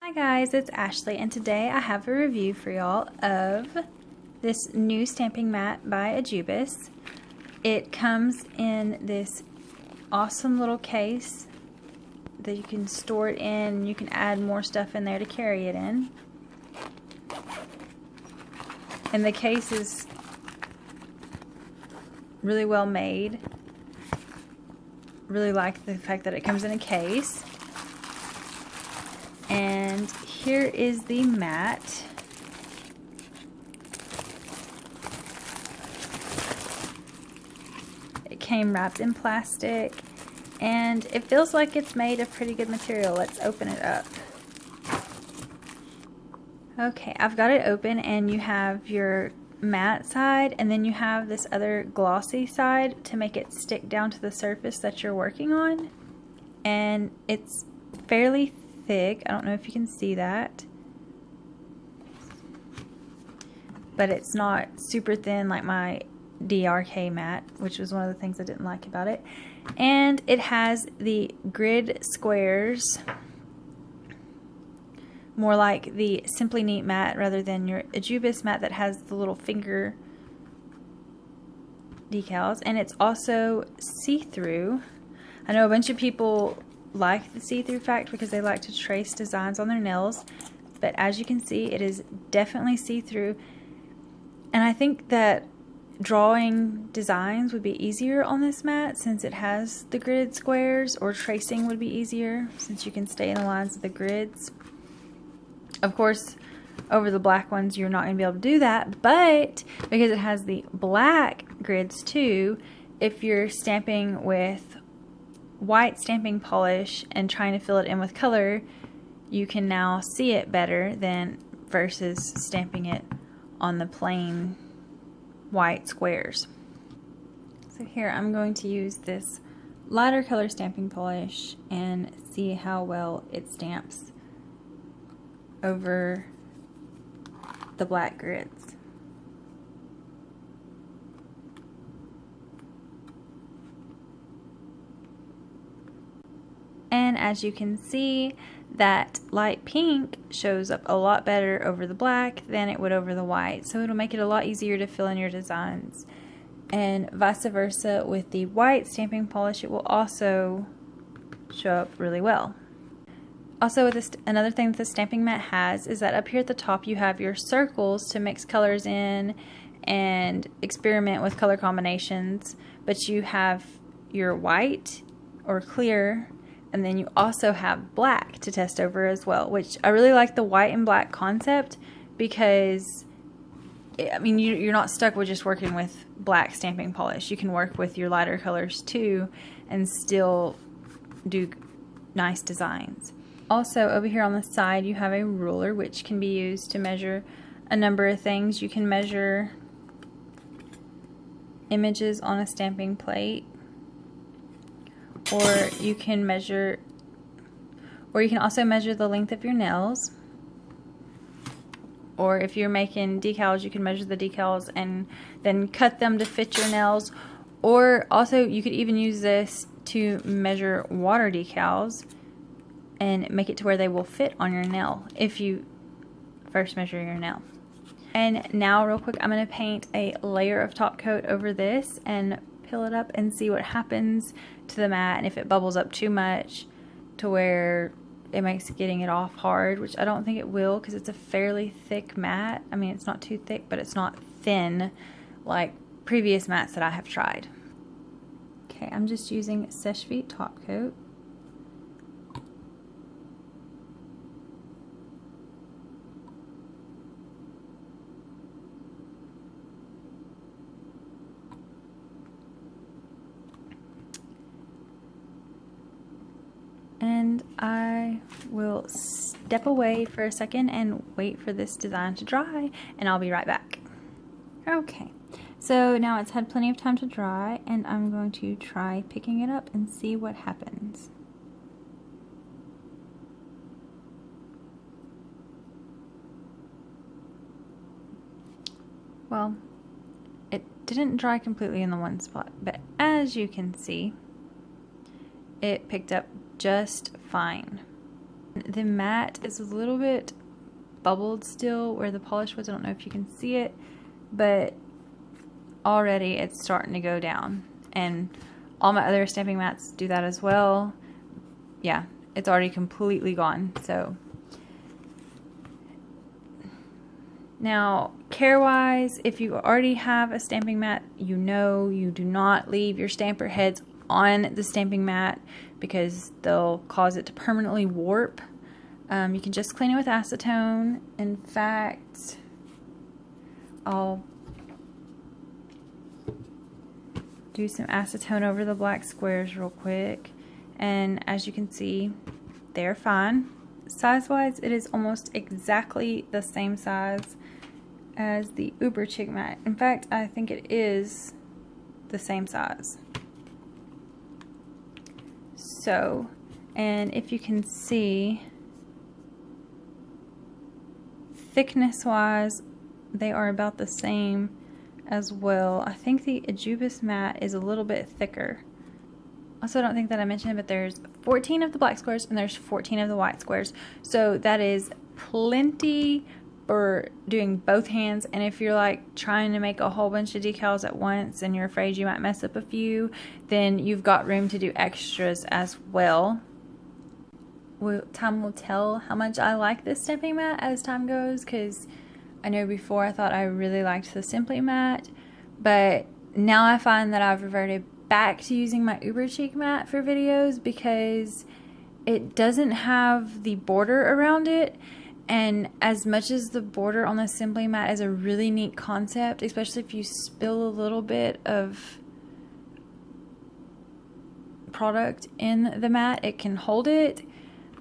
Hi guys, it's Ashley, and today I have a review for y'all of this new stamping mat by Ejiubas. It comes in this awesome little case that you can store it in. You can add more stuff in there to carry it in. And the case is really well made. Really like the fact that it comes in a case. And here is the mat. It came wrapped in plastic and it feels like it's made of pretty good material. Let's open it up. Okay, I've got it open, and you have your matte side and then you have this other glossy side to make it stick down to the surface that you're working on. And it's fairly thick. I don't know if you can see that, but it's not super thin like my DRK mat, which was one of the things I didn't like about it. And it has the grid squares, more like the Simply Neat mat rather than your Ejiubas mat that has the little finger decals. And it's also see-through. I know a bunch of people like the see-through fact because they like to trace designs on their nails, but as you can see, it is definitely see-through. And I think that drawing designs would be easier on this mat since it has the grid squares, or tracing would be easier since you can stay in the lines of the grids. Of course, over the black ones you're not going to be able to do that, but because it has the black grids too, if you're stamping with white stamping polish and trying to fill it in with color, you can now see it better than versus stamping it on the plain white squares. So here I'm going to use this lighter color stamping polish and see how well it stamps over the black grids. And as you can see, that light pink shows up a lot better over the black than it would over the white, so it'll make it a lot easier to fill in your designs. And vice versa with the white stamping polish, it will also show up really well. Also, with this, another thing that the stamping mat has is that up here at the top you have your circles to mix colors in and experiment with color combinations, but you have your white or clear, and then you also have black to test over as well, which I really like the white and black concept because, I mean, you're not stuck with just working with black stamping polish. You can work with your lighter colors too and still do nice designs. Also, over here on the side you have a ruler which can be used to measure a number of things. You can measure images on a stamping plate, or you can also measure the length of your nails. Or if you're making decals, you can measure the decals and then cut them to fit your nails. Or also you could even use this to measure water decals and make it to where they will fit on your nail if you first measure your nail. And now real quick, I'm going to paint a layer of top coat over this and peel it up and see what happens to the mat, and if it bubbles up too much to where it makes getting it off hard, which I don't think it will because it's a fairly thick mat. I mean, it's not too thick, but it's not thin like previous mats that I have tried. Okay, I'm just using Seche Vite top coat. And I will step away for a second and wait for this design to dry, and I'll be right back. Okay, so now it's had plenty of time to dry, and I'm going to try picking it up and see what happens. Well, it didn't dry completely in the one spot, but as you can see, it picked up just fine. the mat is a little bit bubbled still where the polish was. I don't know if you can see it, but already it's starting to go down. And all my other stamping mats do that as well. Yeah, it's already completely gone. So now, care-wise, if you already have a stamping mat, you know you do not leave your stamper heads on the stamping mat because they'll cause it to permanently warp. You can just clean it with acetone. In fact, I'll do some acetone over the black squares real quick, and as you can see, they're fine. Size-wise, it is almost exactly the same size as the Uber Chick mat. In fact, I think it is the same size. So, and if you can see, thickness-wise, they are about the same as well. I think the Ejiubas mat is a little bit thicker. Also, I don't think that I mentioned it, but there's 14 of the black squares and there's 14 of the white squares. So that is plenty for doing both hands. And if you're like trying to make a whole bunch of decals at once and you're afraid you might mess up a few, then you've got room to do extras as well. Time will tell how much I like this stamping mat as time goes, because I know before I thought I really liked the Simply mat, but now I find that I've reverted back to using my Uber Cheek mat for videos because it doesn't have the border around it. And as much as the border on the Simply mat is a really neat concept, especially if you spill a little bit of product in the mat, it can hold it.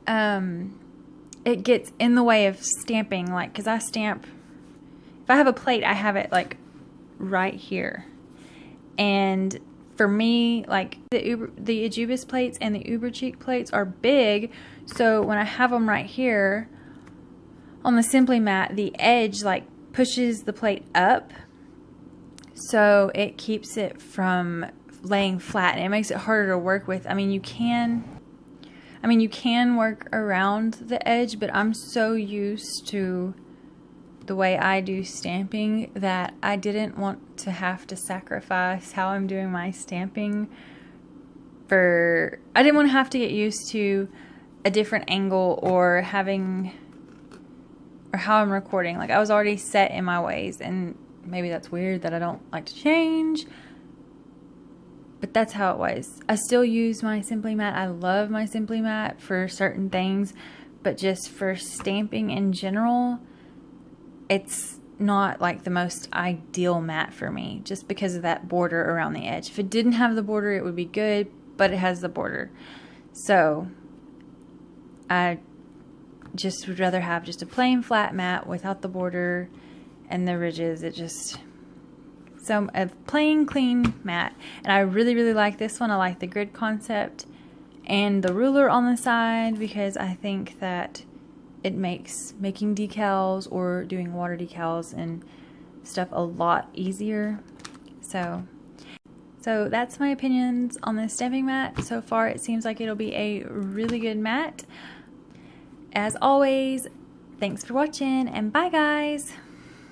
It gets in the way of stamping, like, because I stamp, if I have a plate, I have it like right here. And for me, like the Ejiubas plates and the Uber Cheek plates are big, so when I have them right here on the Simply mat, the edge like pushes the plate up, so it keeps it from laying flat and it makes it harder to work with. I mean, you can work around the edge, but I'm so used to the way I do stamping that I didn't want to have to sacrifice how I'm doing my stamping I didn't want to have to get used to a different angle or how I'm recording. Like, I was already set in my ways, and maybe that's weird that I don't like to change, but that's how it was. I still use my Simply mat. I love my Simply mat for certain things, but just for stamping in general, it's not like the most ideal mat for me just because of that border around the edge. If it didn't have the border, it would be good, but it has the border. So I just would rather have just a plain flat mat without the border and the ridges. So a plain clean mat. And I really, really like this one. I like the grid concept and the ruler on the side because I think that it makes making decals or doing water decals and stuff a lot easier. So that's my opinions on this stamping mat. So far it seems like it'll be a really good mat. As always, thanks for watching and bye guys!